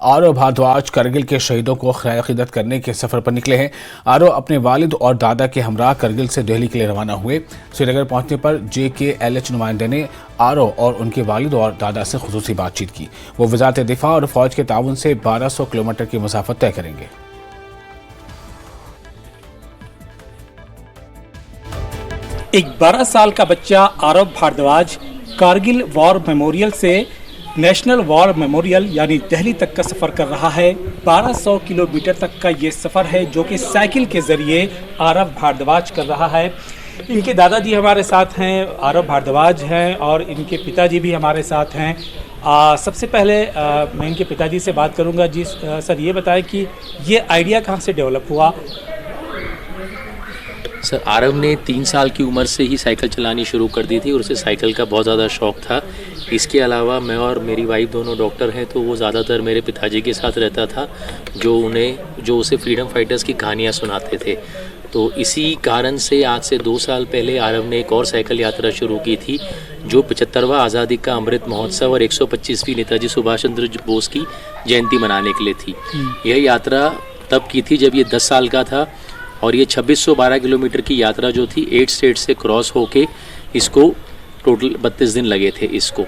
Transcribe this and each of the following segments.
आरव भारद्वाज करगिल के शहीदों को खैर अकीदत करने के सफर पर निकले हैं। आरव अपने वालिद और दादा के हमरा करगिल से दिल्ली के लिए रवाना हुए। श्रीनगर पहुंचने पर JKLH नुमाइंदे ने आरव और उनके वालिद और दादा से खुसूसी बातचीत की। वो वजारत दिफा और फौज के ताउन से 1200 किलोमीटर की मुसाफत तय करेंगे। एक 12 साल का बच्चा आरव भारद्वाज कारगिल वॉर मेमोरियल से नेशनल वॉर मेमोरियल यानी दिल्ली तक का सफ़र कर रहा है। 1200 किलोमीटर तक का ये सफ़र है जो कि साइकिल के ज़रिए आरव भारद्वाज कर रहा है। इनके दादाजी हमारे साथ हैं, आरव भारद्वाज हैं, और इनके पिताजी भी हमारे साथ हैं। सबसे पहले मैं इनके पिताजी से बात करूंगा। जी सर, ये बताएं कि ये आइडिया कहाँ से डेवलप हुआ? सर, आरव ने 3 साल की उम्र से ही साइकिल चलानी शुरू कर दी थी और उसे साइकिल का बहुत ज़्यादा शौक़ था। इसके अलावा मैं और मेरी वाइफ दोनों डॉक्टर हैं, तो वो ज़्यादातर मेरे पिताजी के साथ रहता था जो उसे फ्रीडम फाइटर्स की कहानियाँ सुनाते थे। तो इसी कारण से आज से 2 साल पहले आरव ने एक और साइकिल यात्रा शुरू की थी जो 75वां आज़ादी का अमृत महोत्सव और 125वीं नेताजी सुभाष चंद्र बोस की जयंती मनाने के लिए थी। यह यात्रा तब की थी जब ये 10 साल का था और ये 2612 किलोमीटर की यात्रा जो थी 8 स्टेट से क्रॉस होके इसको टोटल 32 दिन लगे थे इसको।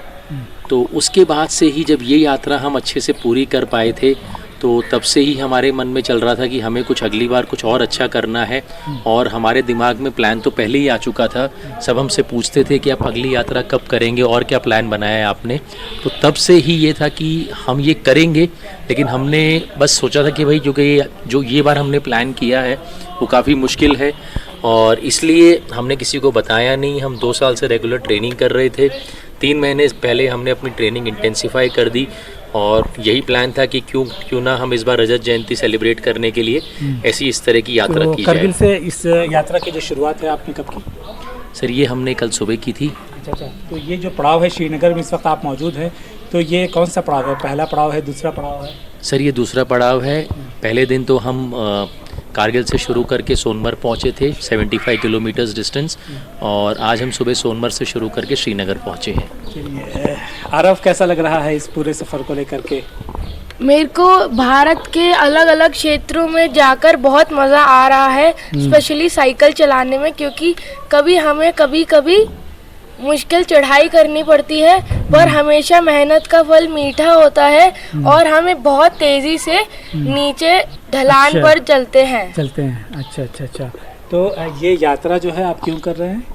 तो उसके बाद से ही जब ये यात्रा हम अच्छे से पूरी कर पाए थे तो तब से ही हमारे मन में चल रहा था कि हमें कुछ अगली बार कुछ और अच्छा करना है। और हमारे दिमाग में प्लान तो पहले ही आ चुका था। सब हमसे पूछते थे कि आप अगली यात्रा कब करेंगे और क्या प्लान बनाया है आपने। तो तब से ही ये था कि हम ये करेंगे, लेकिन हमने बस सोचा था कि भाई जो ये बार हमने प्लान किया है वो काफ़ी मुश्किल है और इसलिए हमने किसी को बताया नहीं। हम 2 साल से रेगुलर ट्रेनिंग कर रहे थे। 3 महीने पहले हमने अपनी ट्रेनिंग इंटेंसिफाई कर दी और यही प्लान था कि क्यों ना हम इस बार रजत जयंती सेलिब्रेट करने के लिए ऐसी इस तरह की यात्रा की जाए। करगिल से इस यात्रा की जो शुरुआत है आपने कब की? सर, ये हमने कल सुबह की थी। अच्छा, तो ये जो पड़ाव है श्रीनगर में इस वक्त आप मौजूद हैं, तो ये कौन सा पड़ाव है? पहला पड़ाव है, दूसरा पड़ाव है? सर, ये दूसरा पड़ाव है। पहले दिन तो हम कारगिल से शुरू करके सोनमर्ग पहुंचे थे 75 किलोमीटर्स डिस्टेंस, और आज हम सुबह सोनमर्ग से शुरू करके श्रीनगर पहुंचे हैं। चलिए, आरव कैसा लग रहा है इस पूरे सफ़र को लेकर के? मेरे को भारत के अलग अलग क्षेत्रों में जाकर बहुत मज़ा आ रहा है, स्पेशली साइकिल चलाने में, क्योंकि कभी मुश्किल चढ़ाई करनी पड़ती है पर हमेशा मेहनत का फल मीठा होता है और हमें बहुत तेज़ी से नीचे ढलान पर चलते हैं। अच्छा। तो ये यात्रा जो है आप क्यों कर रहे हैं?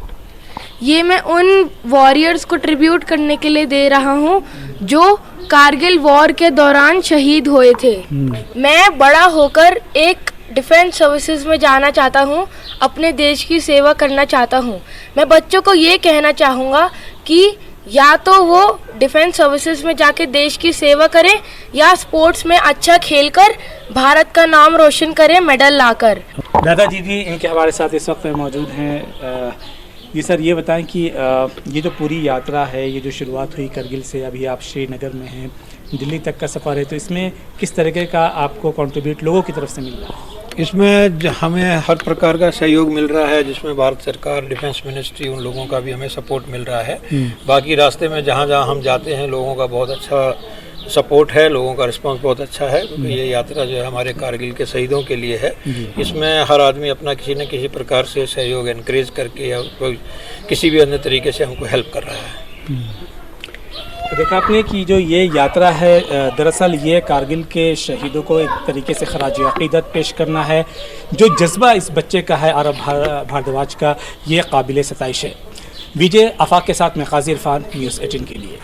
ये मैं उन वॉरियर्स को ट्रिब्यूट करने के लिए दे रहा हूँ जो कारगिल वॉर के दौरान शहीद हुए थे। मैं बड़ा होकर एक डिफेंस सर्विसेज में जाना चाहता हूँ, अपने देश की सेवा करना चाहता हूँ। मैं बच्चों को ये कहना चाहूँगा कि या तो वो डिफेंस सर्विसेज में जाके देश की सेवा करें या स्पोर्ट्स में अच्छा खेलकर भारत का नाम रोशन करें मेडल लाकर। दादाजी भी इनके हमारे साथ इस वक्त मौजूद हैं। ये सर, ये बताएं कि ये जो पूरी यात्रा है, ये जो शुरुआत हुई करगिल से, अभी आप श्रीनगर में हैं, दिल्ली तक का सफ़र है, तो इसमें किस तरीके का आपको कंट्रीब्यूट लोगों की तरफ से मिल रहा है? इसमें हमें हर प्रकार का सहयोग मिल रहा है, जिसमें भारत सरकार, डिफेंस मिनिस्ट्री, उन लोगों का भी हमें सपोर्ट मिल रहा है। बाकी रास्ते में जहाँ हम जाते हैं लोगों का बहुत अच्छा सपोर्ट है, लोगों का रिस्पांस बहुत अच्छा है। क्योंकि ये यात्रा जो है हमारे कारगिल के शहीदों के लिए है। इसमें हर आदमी अपना किसी न किसी प्रकार से सहयोग एनकरेज करके या कोई किसी भी अन्य तरीके से हमको हेल्प कर रहा है। तो देखा आपने कि जो ये यात्रा है, दरअसल ये कारगिल के शहीदों को एक तरीके से खराज अक़ीदत पेश करना है। जो जज्बा इस बच्चे का है, आरव भारद्वाज का, ये काबिल सताइश है। विजय आफाक के साथ मैं काजी इरफान, न्यूज़ 18 के लिए।